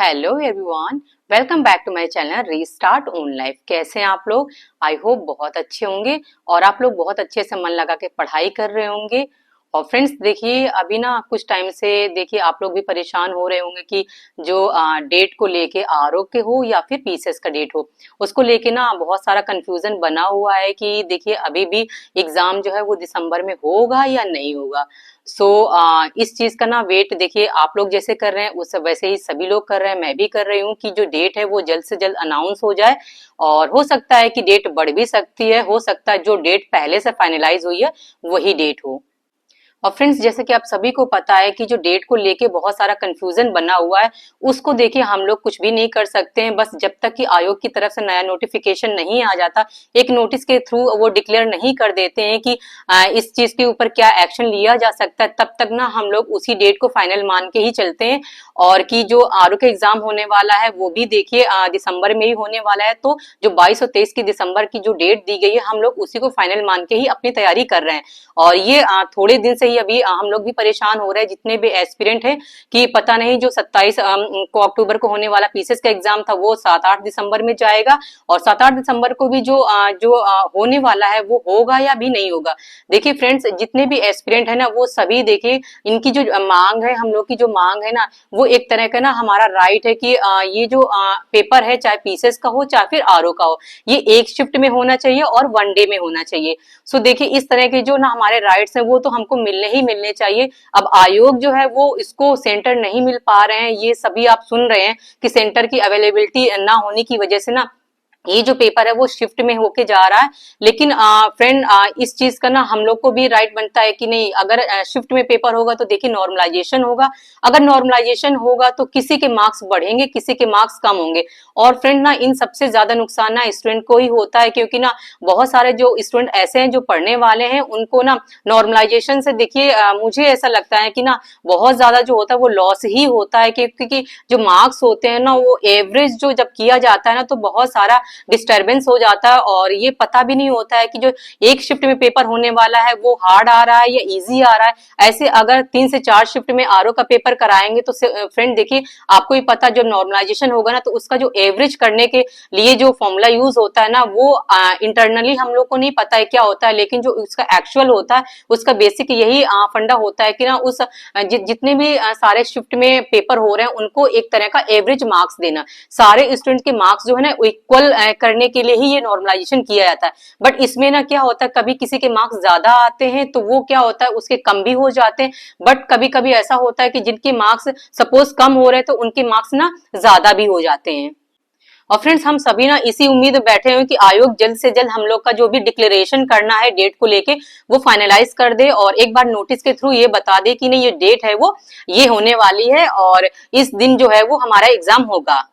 Hello everyone, welcome back to my channel restart own life. कैसे हैं आप लोग? आई होप बहुत अच्छे होंगे और आप लोग बहुत अच्छे से मन लगा के पढ़ाई कर रहे होंगे। और फ्रेंड्स देखिए, अभी ना कुछ टाइम से देखिए आप लोग भी परेशान हो रहे होंगे कि जो डेट को लेके आरओ के हो या फिर पीसीएस का डेट हो, उसको लेके ना बहुत सारा कंफ्यूजन बना हुआ है कि देखिए अभी भी एग्जाम जो है वो दिसंबर में होगा या नहीं होगा। सो इस चीज का ना वेट देखिए आप लोग जैसे कर रहे हैं उस वैसे ही सभी लोग कर रहे हैं, मैं भी कर रही हूँ कि जो डेट है वो जल्द से जल्द अनाउंस हो जाए। और हो सकता है कि डेट बढ़ भी सकती है, हो सकता है जो डेट पहले से फाइनलाइज हुई है वही डेट हो। और फ्रेंड्स जैसे कि आप सभी को पता है कि जो डेट को लेके बहुत सारा कंफ्यूजन बना हुआ है, उसको देखिए हम लोग कुछ भी नहीं कर सकते हैं। बस जब तक कि आयोग की तरफ से नया नोटिफिकेशन नहीं आ जाता, एक नोटिस के थ्रू वो डिक्लेयर नहीं कर देते हैं कि इस चीज के ऊपर क्या एक्शन लिया जा सकता है, तब तक ना हम लोग उसी डेट को फाइनल मान के ही चलते हैं। और कि जो आरओ का एग्जाम होने वाला है वो भी देखिए दिसंबर में ही होने वाला है, तो जो 22 और 23 की दिसंबर की जो डेट दी गई है हम लोग उसी को फाइनल मान के ही अपनी तैयारी कर रहे हैं। और ये थोड़े दिन से ही अभी हम लोग भी परेशान हो रहे हैं, जितने भी एस्पिरेंट हैं, कि पता नहीं जो 27 को अक्टूबर को होने वाला पीसीएस का एग्जाम था वो 7-8 दिसंबर में जाएगा, और 7-8 दिसंबर को भी जो होने वाला है वो होगा या भी नहीं होगा। देखिए फ्रेंड्स, जितने भी एस्पिरेंट है ना वो सभी देखिए इनकी जो मांग है, हम लोग की जो मांग है ना, वो एक तरह का ना हमारा राइट है कि ये जो पेपर है, चाहे पीसीएस का हो चाहे फिर आरओ का हो, ये एक शिफ्ट में होना चाहिए और वन डे में होना चाहिए। सो देखिए इस तरह के जो ना हमारे राइट्स हैं वो तो हमको मिलने ही मिलने चाहिए। अब आयोग जो है वो इसको सेंटर नहीं मिल पा रहे हैं, ये सभी आप सुन रहे हैं कि सेंटर की अवेलेबिलिटी ना होने की वजह से ना ये जो पेपर है वो शिफ्ट में होके जा रहा है। लेकिन फ्रेंड इस चीज का ना हम लोग को भी राइट बनता है कि नहीं, अगर शिफ्ट में पेपर होगा तो देखिए नॉर्मलाइजेशन होगा। अगर नॉर्मलाइजेशन होगा तो किसी के मार्क्स बढ़ेंगे, किसी के मार्क्स कम होंगे। और फ्रेंड ना इन सबसे ज्यादा नुकसान ना स्टूडेंट को ही होता है, क्योंकि ना बहुत सारे जो स्टूडेंट ऐसे हैं जो पढ़ने वाले हैं, उनको ना नॉर्मलाइजेशन से देखिए मुझे ऐसा लगता है कि ना बहुत ज्यादा जो होता है वो लॉस ही होता है, क्योंकि जो मार्क्स होते हैं ना वो एवरेज जो जब किया जाता है ना तो बहुत सारा डिस्टरबेंस हो जाता है। और ये पता भी नहीं होता है कि जो एक शिफ्ट में पेपर होने वाला है वो हार्ड आ रहा है या इजी आ रहा है। ऐसे अगर 3 से 4 शिफ्ट में आरओ का पेपर कराएंगे तो फ्रेंड देखिए आपको ही पता, जब नॉर्मलाइजेशन होगा ना तो उसका जो एवरेज करने के लिए जो फॉर्मूला यूज होता है ना वो इंटरनली हम लोग को नहीं पता है क्या होता है, लेकिन जो उसका एक्चुअल होता है उसका बेसिक यही फंडा होता है कि ना उस जितने भी सारे शिफ्ट में पेपर हो रहे हैं उनको एक तरह का एवरेज मार्क्स देना, सारे स्टूडेंट के मार्क्स जो है ना इक्वल करने के लिए ही ये नॉर्मलाइजेशन किया जाता है। बट इसमें ना क्या होता है, कभी किसी के मार्क्स ज्यादा आते हैं तो वो क्या होता है उसके कम भी हो जाते हैं। बट कभी कभी ऐसा होता है कि जिनके मार्क्स सपोज कम हो रहे हैं तो उनके मार्क्स ना ज्यादा भी हो जाते हैं। और फ्रेंड्स हम सभी ना इसी उम्मीद में बैठे हुए कि आयोग जल्द से जल्द हम लोग का जो भी डिक्लेरेशन करना है डेट को लेके वो फाइनलाइज कर दे, और एक बार नोटिस के थ्रू ये बता दे कि नहीं ये डेट है वो ये होने वाली है और इस दिन जो है वो हमारा एग्जाम होगा।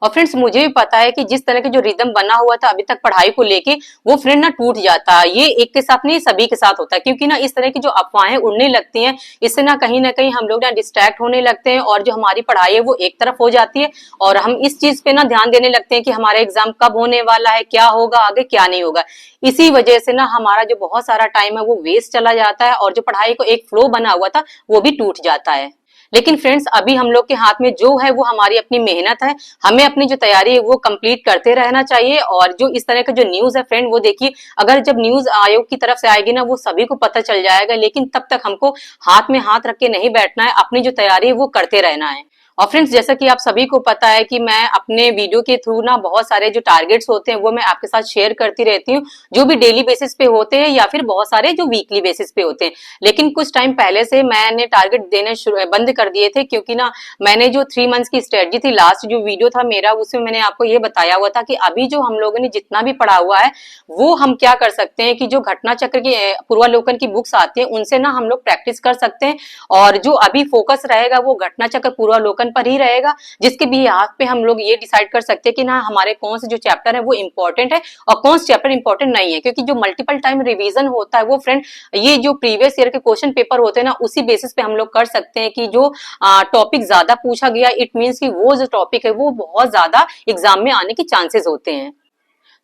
और फ्रेंड्स मुझे भी पता है कि जिस तरह के जो रिदम बना हुआ था अभी तक पढ़ाई को लेके, वो फ्रेंड ना टूट जाता है। ये एक के साथ नहीं सभी के साथ होता है, क्योंकि ना इस तरह की जो अफवाहें उड़ने लगती हैं इससे ना कहीं हम लोग ना डिस्ट्रैक्ट होने लगते हैं, और जो हमारी पढ़ाई है वो एक तरफ हो जाती है और हम इस चीज पे ना ध्यान देने लगते हैं कि हमारा एग्जाम कब होने वाला है, क्या होगा आगे क्या नहीं होगा। इसी वजह से ना हमारा जो बहुत सारा टाइम है वो वेस्ट चला जाता है और जो पढ़ाई को एक फ्लो बना हुआ था वो भी टूट जाता है। लेकिन फ्रेंड्स अभी हम लोग के हाथ में जो है वो हमारी अपनी मेहनत है, हमें अपनी जो तैयारी है वो कंप्लीट करते रहना चाहिए। और जो इस तरह का जो न्यूज है फ्रेंड वो देखिए, अगर जब न्यूज आयोग की तरफ से आएगी ना वो सभी को पता चल जाएगा, लेकिन तब तक हमको हाथ में हाथ रख के नहीं बैठना है, अपनी जो तैयारी है वो करते रहना है। और फ्रेंड्स जैसा कि आप सभी को पता है कि मैं अपने वीडियो के थ्रू ना बहुत सारे जो टारगेट्स होते हैं वो मैं आपके साथ शेयर करती रहती हूँ, जो भी डेली बेसिस पे होते हैं या फिर बहुत सारे जो वीकली बेसिस पे होते हैं। लेकिन कुछ टाइम पहले से मैंने टारगेट देने बंद कर दिए थे, क्योंकि ना मैंने जो 3 मंथ्स की स्ट्रेटजी थी, लास्ट जो वीडियो था मेरा उसमें मैंने आपको ये बताया हुआ था कि अभी जो हम लोगों ने जितना भी पढ़ा हुआ है वो हम क्या कर सकते हैं कि जो घटना चक्र की पूर्वालोकन की बुक्स आती है उनसे ना हम लोग प्रैक्टिस कर सकते हैं। और जो अभी फोकस रहेगा वो घटना चक्र पूर्वालोकन पर ही रहेगा, जिसके भी हाथ पे हम लोग ये डिसाइड कर सकते हैं कि ना हमारे कौन से जो चैप्टर है वो इंपॉर्टेंट है और कौन से चैप्टर इंपॉर्टेंट नहीं है। क्योंकि जो मल्टीपल टाइम रिवीजन होता है वो फ्रेंड ये जो प्रीवियस ईयर के क्वेश्चन पेपर होते हैं ना उसी बेसिस पे हम लोग कर सकते हैं कि जो टॉपिक ज्यादा पूछा गया, इट मीन्स कि वो जो टॉपिक है वो बहुत ज्यादा एग्जाम में आने के चांसेस होते हैं।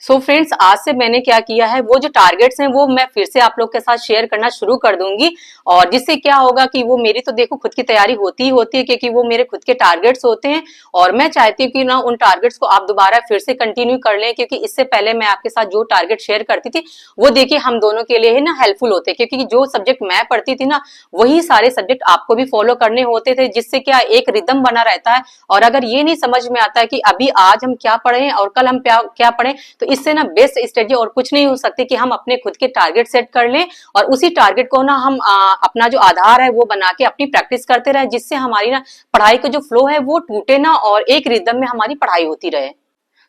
सो फ्रेंड्स, आज से मैंने क्या किया है, वो जो टारगेट्स हैं वो मैं फिर से आप लोग के साथ शेयर करना शुरू कर दूंगी। और जिससे क्या होगा कि वो मेरी तो देखो खुद की तैयारी होती ही होती है, क्योंकि वो मेरे खुद के टारगेट्स होते हैं। और मैं चाहती हूँ कि ना उन टारगेट्स को आप दोबारा फिर से कंटिन्यू कर लें, क्योंकि इससे पहले मैं आपके साथ जो टारगेट शेयर करती थी वो देखिए हम दोनों के लिए है ना हेल्पफुल होते, क्योंकि जो सब्जेक्ट मैं पढ़ती थी ना वही सारे सब्जेक्ट आपको भी फॉलो करने होते थे, जिससे क्या एक रिदम बना रहता है। और अगर ये नहीं समझ में आता है कि अभी आज हम क्या पढ़े और कल हम क्या पढ़े, तो इससे ना बेस्ट स्ट्रेटजी और कुछ नहीं हो सकती कि हम अपने खुद के टारगेट सेट कर लें और उसी टारगेट को ना हम अपना जो आधार है वो बना के अपनी प्रैक्टिस करते रहे, जिससे हमारी ना पढ़ाई का जो फ्लो है वो टूटे ना और एक रिदम में हमारी पढ़ाई होती रहे।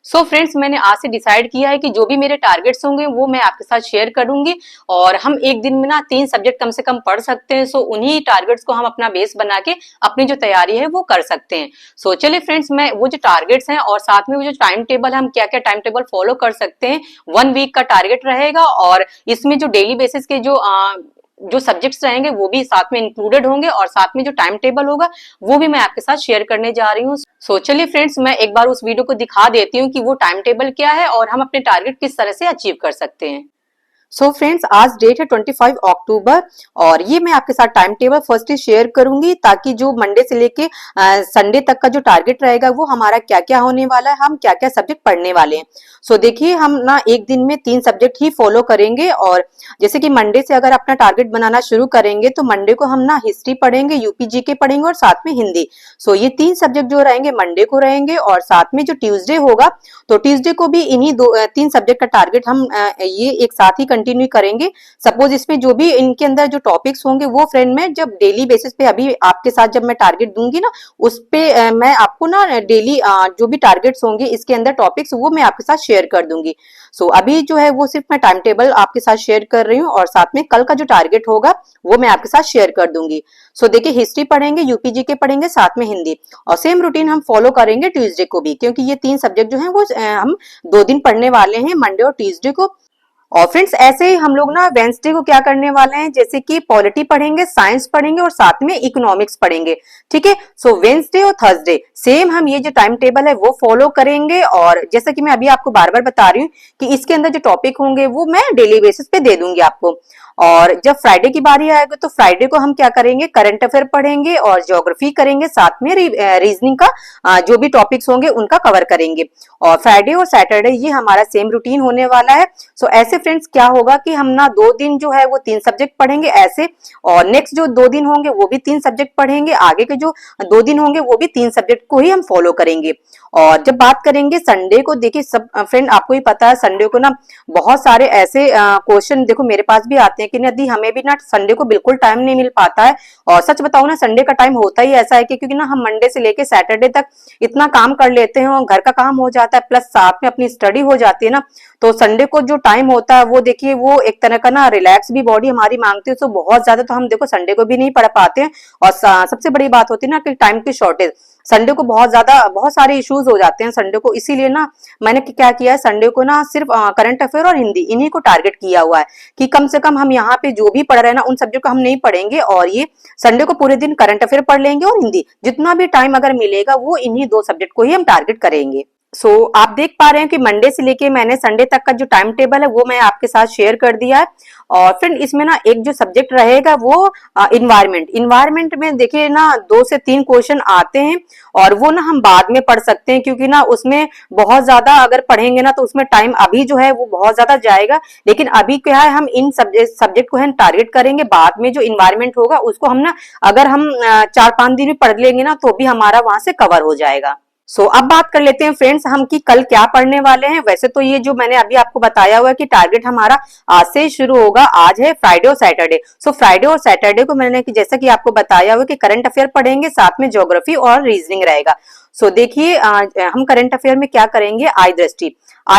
सो फ्रेंड्स, मैंने आज से डिसाइड किया है कि जो भी मेरे टारगेट्स होंगे वो मैं आपके साथ शेयर करूंगी। और हम एक दिन में ना 3 सब्जेक्ट कम से कम पढ़ सकते हैं। सो उन्हीं टारगेट्स को हम अपना बेस बना के अपनी जो तैयारी है वो कर सकते हैं। सो चलिए फ्रेंड्स, मैं वो जो टारगेट्स हैं और साथ में वो जो टाइम टेबल है, हम क्या क्या टाइम टेबल फॉलो कर सकते हैं। 1 वीक का टारगेट रहेगा और इसमें जो डेली बेसिस के जो सब्जेक्ट्स रहेंगे वो भी साथ में इंक्लूडेड होंगे और साथ में जो टाइम टेबल होगा वो भी मैं आपके साथ शेयर करने जा रही हूँ। सो चलिए फ्रेंड्स, मैं एक बार उस वीडियो को दिखा देती हूँ कि वो टाइम टेबल क्या है और हम अपने टारगेट किस तरह से अचीव कर सकते हैं। सो फ्रेंड्स, आज डेट है 25 अक्टूबर और ये मैं आपके साथ टाइम टेबल फर्स्ट ही शेयर करूंगी, ताकि जो मंडे से लेके संडे तक का जो टारगेट रहेगा वो हमारा क्या क्या होने वाला है, हम क्या क्या सब्जेक्ट पढ़ने वाले हैं। सो देखिए, हम ना एक दिन में 3 सब्जेक्ट ही फॉलो करेंगे। और जैसे कि मंडे से अगर अपना टारगेट बनाना शुरू करेंगे तो मंडे को हम ना हिस्ट्री पढ़ेंगे, यूपीजी के पढ़ेंगे और साथ में हिंदी। सो ये 3 सब्जेक्ट जो रहेंगे मंडे को रहेंगे। और साथ में जो ट्यूसडे होगा तो ट्यूसडे को भी इन्हीं 3 सब्जेक्ट का टारगेट हम ये एक साथ ही कंटिन्यू करेंगे। सपोज इसमें जो भी इनके अंदर जो टॉपिक्स होंगे वो फ्रेंड मैं जब डेली बेसिस पे अभी आपके साथ जब मैं टारगेट दूंगी ना, उस पे मैं आपको ना डेली जो भी टारगेट्स होंगे इसके अंदर टॉपिक्स वो मैं आपके साथ शेयर कर दूंगी। सो अभी जो है वो सिर्फ मैं टाइम टेबल आपके साथ शेयर कर रही हूँ और साथ में कल का जो टारगेट होगा वो मैं आपके साथ शेयर कर दूंगी। सो देखिए, हिस्ट्री पढ़ेंगे, यूपीजी के पढ़ेंगे, साथ में हिंदी। और सेम रूटीन हम फॉलो करेंगे ट्यूसडे को भी, क्योंकि ये 3 सब्जेक्ट जो है वो हम 2 दिन पढ़ने वाले हैं, मंडे और ट्यूसडे को। और फ्रेंड्स, ऐसे ही हम लोग ना वेंसडे को क्या करने वाले हैं, जैसे कि पॉलिटी पढ़ेंगे, साइंस पढ़ेंगे और साथ में इकोनॉमिक्स पढ़ेंगे। ठीक है। सो वेंसडे और थर्सडे सेम हम ये जो टाइम टेबल है वो फॉलो करेंगे। और जैसा कि मैं अभी आपको बार बार बता रही हूँ कि इसके अंदर जो टॉपिक होंगे वो मैं डेली बेसिस पे दे दूंगी आपको। और जब फ्राइडे की बारी आएगी तो फ्राइडे को हम क्या करेंगे, करंट अफेयर पढ़ेंगे और ज्योग्राफी करेंगे, साथ में रीजनिंग का जो भी टॉपिक्स होंगे उनका कवर करेंगे। और फ्राइडे और सैटरडे ये हमारा सेम रूटीन होने वाला है। सो ऐसे फ्रेंड्स क्या होगा कि हम ना 2 दिन जो है वो 3 सब्जेक्ट पढ़ेंगे ऐसे, और नेक्स्ट जो 2 दिन होंगे वो भी 3 सब्जेक्ट पढ़ेंगे, आगे के जो 2 दिन होंगे वो भी 3 सब्जेक्ट को ही हम फॉलो करेंगे। और जब बात करेंगे संडे को, देखिए सब फ्रेंड आपको ही पता है संडे को ना बहुत सारे ऐसे क्वेश्चन देखो मेरे पास भी आते हैं कि नदी हमें भी ना संडे को बिल्कुल टाइम नहीं मिल पाता है। और सच बताओ ना, संडे का टाइम होता ही ऐसा है कि क्योंकि ना हम मंडे से लेके सैटरडे तक इतना काम कर लेते हैं और घर का काम हो जाता है प्लस साथ में अपनी स्टडी हो जाती है ना, तो संडे को जो टाइम होता है वो देखिए वो एक तरह का ना रिलैक्स भी बॉडी हमारी मांगती है। तो बहुत ज्यादा तो हम देखो संडे को भी नहीं पढ़ पाते हैं। और सबसे बड़ी बात होती है ना कि टाइम की शॉर्टेज, संडे को बहुत ज्यादा बहुत सारे इश्यूज हो जाते हैं संडे को। इसीलिए ना मैंने क्या किया है, संडे को ना सिर्फ करंट अफेयर और हिंदी इन्हीं को टारगेट किया हुआ है कि कम से कम हम यहाँ पे जो भी पढ़ रहे हैं ना उन सब्जेक्ट को हम नहीं पढ़ेंगे। और ये संडे को पूरे दिन करंट अफेयर पढ़ लेंगे और हिंदी, जितना भी टाइम अगर मिलेगा वो इन्हीं 2 सब्जेक्ट को ही हम टारगेट करेंगे। सो आप देख पा रहे हैं कि मंडे से लेके मैंने संडे तक का जो टाइम टेबल है वो मैं आपके साथ शेयर कर दिया है। और फ्रेंड इसमें ना एक जो सब्जेक्ट रहेगा वो इन्वायरमेंट में देखिए ना 2 से 3 क्वेश्चन आते हैं और वो ना हम बाद में पढ़ सकते हैं, क्योंकि ना उसमें बहुत ज्यादा अगर पढ़ेंगे ना तो उसमें टाइम अभी जो है वो बहुत ज्यादा जाएगा। लेकिन अभी क्या है, हम इन सब्जेक्ट को है टारगेट करेंगे, बाद में जो इन्वायरमेंट होगा उसको हम ना अगर हम 4-5 दिन में पढ़ लेंगे ना तो भी हमारा वहां से कवर हो जाएगा। सो अब बात कर लेते हैं फ्रेंड्स हम कि कल क्या पढ़ने वाले हैं। वैसे तो ये जो मैंने अभी आपको बताया हुआ है कि टारगेट हमारा आज से ही शुरू होगा, आज है फ्राइडे और सैटरडे। सो फ्राइडे और सैटरडे को मैंने जैसा कि आपको बताया हुआ कि करंट अफेयर पढ़ेंगे, साथ में ज्योग्राफी और रीजनिंग रहेगा। सो देखिए हम करंट अफेयर में क्या करेंगे, आई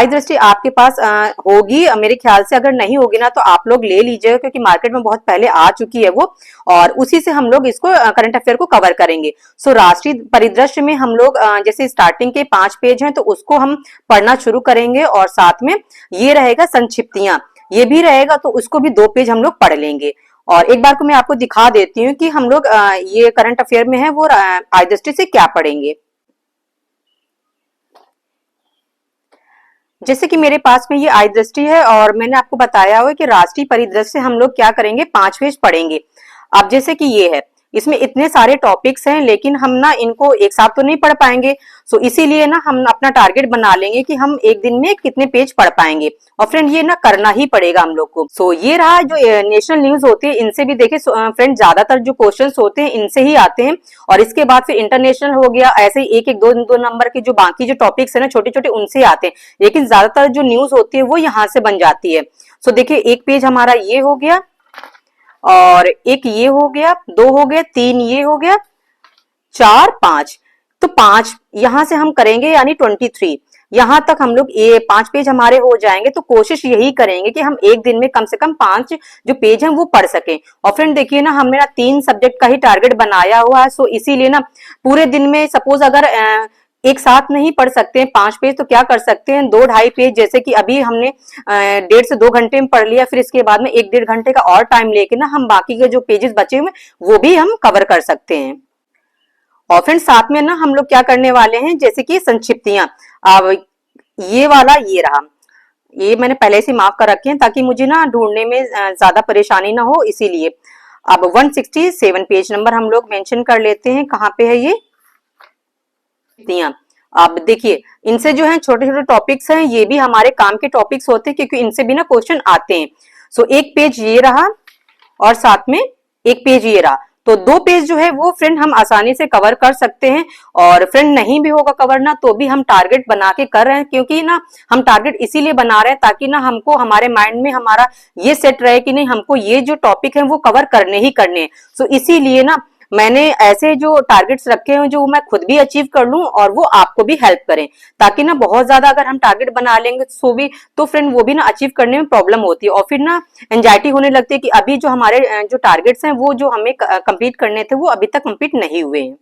दृष्टि आपके पास होगी मेरे ख्याल से, अगर नहीं होगी ना तो आप लोग ले लीजिएगा क्योंकि मार्केट में बहुत पहले आ चुकी है वो, और उसी से हम लोग इसको करंट अफेयर को कवर करेंगे। सो राष्ट्रीय परिदृश्य में हम लोग जैसे स्टार्टिंग के 5 पेज हैं तो उसको हम पढ़ना शुरू करेंगे और साथ में ये रहेगा संक्षिप्तियां, ये भी रहेगा तो उसको भी 2 पेज हम लोग पढ़ लेंगे। और एक बार को मैं आपको दिखा देती हूँ कि हम लोग ये करंट अफेयर में है वो आई दृष्टि से क्या पढ़ेंगे। जैसे कि मेरे पास में ये आई दृष्टि है और मैंने आपको बताया हुआ है कि राष्ट्रीय परिदृश्य से हम लोग क्या करेंगे, 5 पेज पढ़ेंगे। अब जैसे कि ये है, इसमें इतने सारे टॉपिक्स हैं लेकिन हम ना इनको एक साथ तो नहीं पढ़ पाएंगे। सो इसीलिए ना हम अपना टारगेट बना लेंगे कि हम एक दिन में कितने पेज पढ़ पाएंगे। और फ्रेंड ये ना करना ही पड़ेगा हम लोग को। सो ये रहा जो नेशनल न्यूज होती है, इनसे भी देखिए फ्रेंड ज्यादातर जो क्वेश्चंस होते हैं इनसे ही आते हैं। और इसके बाद फिर इंटरनेशनल हो गया, ऐसे ही एक एक दो दो नंबर के जो बाकी जो टॉपिक्स है ना छोटे छोटे, उनसे आते हैं। लेकिन ज्यादातर जो न्यूज होती है वो यहाँ से बन जाती है। सो देखिए एक पेज हमारा ये हो गया, और एक ये हो गया, 2 हो गया, 3 ये हो गया, 4 5। तो 5 यहां से हम करेंगे यानी 23। यहां तक हम लोग ये 5 पेज हमारे हो जाएंगे। तो कोशिश यही करेंगे कि हम एक दिन में कम से कम 5 जो पेज हैं वो पढ़ सकें। और फ्रेंड देखिए ना, हमने ना 3 सब्जेक्ट का ही टारगेट बनाया हुआ है। सो इसीलिए ना पूरे दिन में सपोज अगर एक साथ नहीं पढ़ सकते हैं 5 पेज, तो क्या कर सकते हैं, 2-2.5 पेज, जैसे कि अभी हमने 1.5 से 2 घंटे में पढ़ लिया, फिर इसके बाद में 1-1.5 घंटे का और टाइम लेके ना हम बाकी के जो पेजेस बचे हुए वो भी हम कवर कर सकते हैं। और फ्रेंड साथ में ना हम लोग क्या करने वाले हैं, जैसे कि संक्षिप्तियां। अब ये वाला ये रहा, ये मैंने पहले से मार्क कर रखे हैं ताकि मुझे ना ढूंढने में ज्यादा परेशानी ना हो, इसीलिए। अब 167 पेज नंबर हम लोग मेंशन कर लेते हैं, कहाँ पे है ये। अब देखिए इनसे जो है छोटे छोटे टॉपिक्स हैं, ये भी हमारे काम के टॉपिक्स होते हैं क्योंकि इनसे भी ना क्वेश्चन आते हैं। सो एक पेज ये रहा और साथ में एक पेज ये रहा। तो 2 पेज जो है वो फ्रेंड हम आसानी से कवर कर सकते हैं। और फ्रेंड नहीं भी होगा कवर ना, तो भी हम टारगेट बना के कर रहे हैं, क्योंकि ना हम टारगेट इसीलिए बना रहे हैं ताकि ना हमको हमारे माइंड में हमारा ये सेट रहे कि नहीं, हमको ये जो टॉपिक है वो कवर करने ही करने हैं। सो इसीलिए ना मैंने ऐसे जो टारगेट्स रखे हैं जो मैं खुद भी अचीव कर लूं और वो आपको भी हेल्प करें, ताकि ना बहुत ज्यादा अगर हम टारगेट बना लेंगे तो फ्रेंड वो भी ना अचीव करने में प्रॉब्लम होती है और फिर ना एंजाइटी होने लगती है कि अभी जो हमारे जो टारगेट्स हैं वो जो हमें कंप्लीट करने थे वो अभी तक कंप्लीट नहीं हुए हैं।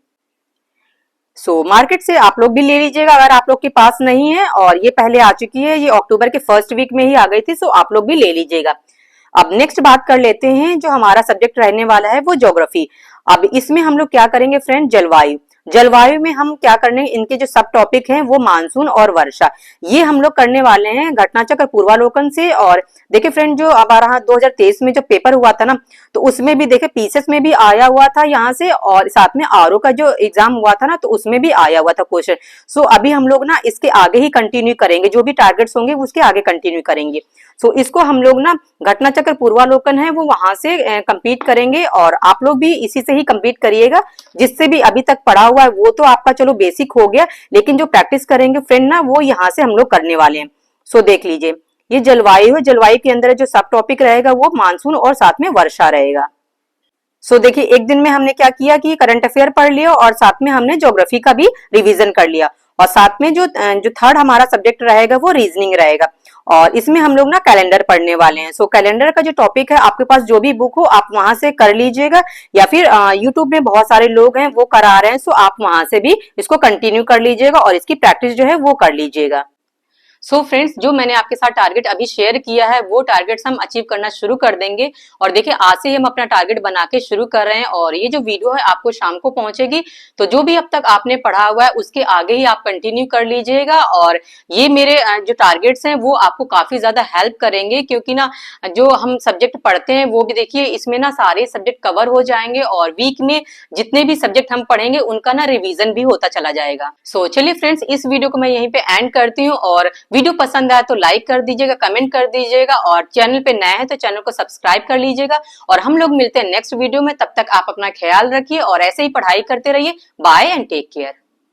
सो मार्केट से आप लोग भी ले लीजिएगा अगर आप लोग के पास नहीं है, और ये पहले आ चुकी है, ये अक्टूबर के फर्स्ट वीक में ही आ गई थी। सो आप लोग भी ले लीजिएगा। अब नेक्स्ट बात कर लेते हैं, जो हमारा सब्जेक्ट रहने वाला है वो ज्योग्राफी। अब इसमें हम लोग क्या करेंगे फ्रेंड, जलवायु। जलवायु में हम क्या करने, इनके जो सब टॉपिक हैं वो मानसून और वर्षा, ये हम लोग करने वाले हैं घटनाचक्र पूर्वालोकन से। और देखिए फ्रेंड जो अब आ रहा 2023 में जो पेपर हुआ था ना, तो उसमें भी देखिए पीसेस में भी आया हुआ था यहाँ से, और साथ में आरओ का जो एग्जाम हुआ था ना तो उसमें भी आया हुआ था क्वेश्चन। सो अभी हम लोग ना इसके आगे ही कंटिन्यू करेंगे, जो भी टारगेट्स होंगे उसके आगे कंटिन्यू करेंगे। सो इसको हम लोग ना घटनाचक्र पूर्वालोकन है वो वहां से कंप्लीट करेंगे, और आप लोग भी इसी से ही कंप्लीट करिएगा। जिससे भी अभी तक पढ़ा हुआ है वो तो आपका चलो बेसिक हो गया, लेकिन जो प्रैक्टिस करेंगे फ्रेंड ना वो यहाँ से हम लोग करने वाले हैं। सो देख लीजिए, ये जलवायु है, जलवायु के अंदर जो सब टॉपिक रहेगा वो मानसून और साथ में वर्षा रहेगा। सो देखिए एक दिन में हमने क्या किया कि करंट अफेयर पढ़ लिया और साथ में हमने ज्योग्राफी का भी रिवीजन कर लिया। और साथ में जो जो थर्ड हमारा सब्जेक्ट रहेगा वो रीजनिंग रहेगा, और इसमें हम लोग ना कैलेंडर पढ़ने वाले हैं। सो कैलेंडर का जो टॉपिक है, आपके पास जो भी बुक हो आप वहां से कर लीजिएगा, या फिर यूट्यूब में बहुत सारे लोग हैं वो करा रहे हैं, सो आप वहां से भी इसको कंटिन्यू कर लीजिएगा और इसकी प्रैक्टिस जो है वो कर लीजिएगा। सो फ्रेंड्स जो मैंने आपके साथ टारगेट अभी शेयर किया है वो टारगेट्स हम अचीव करना शुरू कर देंगे। और देखिए आज से ही हम अपना टारगेट बना के शुरू कर रहे हैं, और ये जो वीडियो है आपको शाम को पहुंचेगी। तो जो भी अब तक आपने पढ़ा हुआ है उसके आगे ही आप कंटिन्यू कर लीजिएगा। और ये मेरे जो टारगेट्स हैं वो आपको काफी ज्यादा हेल्प करेंगे, क्योंकि ना जो हम सब्जेक्ट पढ़ते हैं वो भी देखिए इसमें ना सारे सब्जेक्ट कवर हो जाएंगे, और वीक में जितने भी सब्जेक्ट हम पढ़ेंगे उनका ना रिवीजन भी होता चला जाएगा। सो चलिए फ्रेंड्स इस वीडियो को मैं यहीं पे एंड करती हूँ, और वीडियो पसंद आया तो लाइक कर दीजिएगा, कमेंट कर दीजिएगा, और चैनल पे नए हैं तो चैनल को सब्सक्राइब कर लीजिएगा। और हम लोग मिलते हैं नेक्स्ट वीडियो में, तब तक आप अपना ख्याल रखिए और ऐसे ही पढ़ाई करते रहिए। Bye and take care.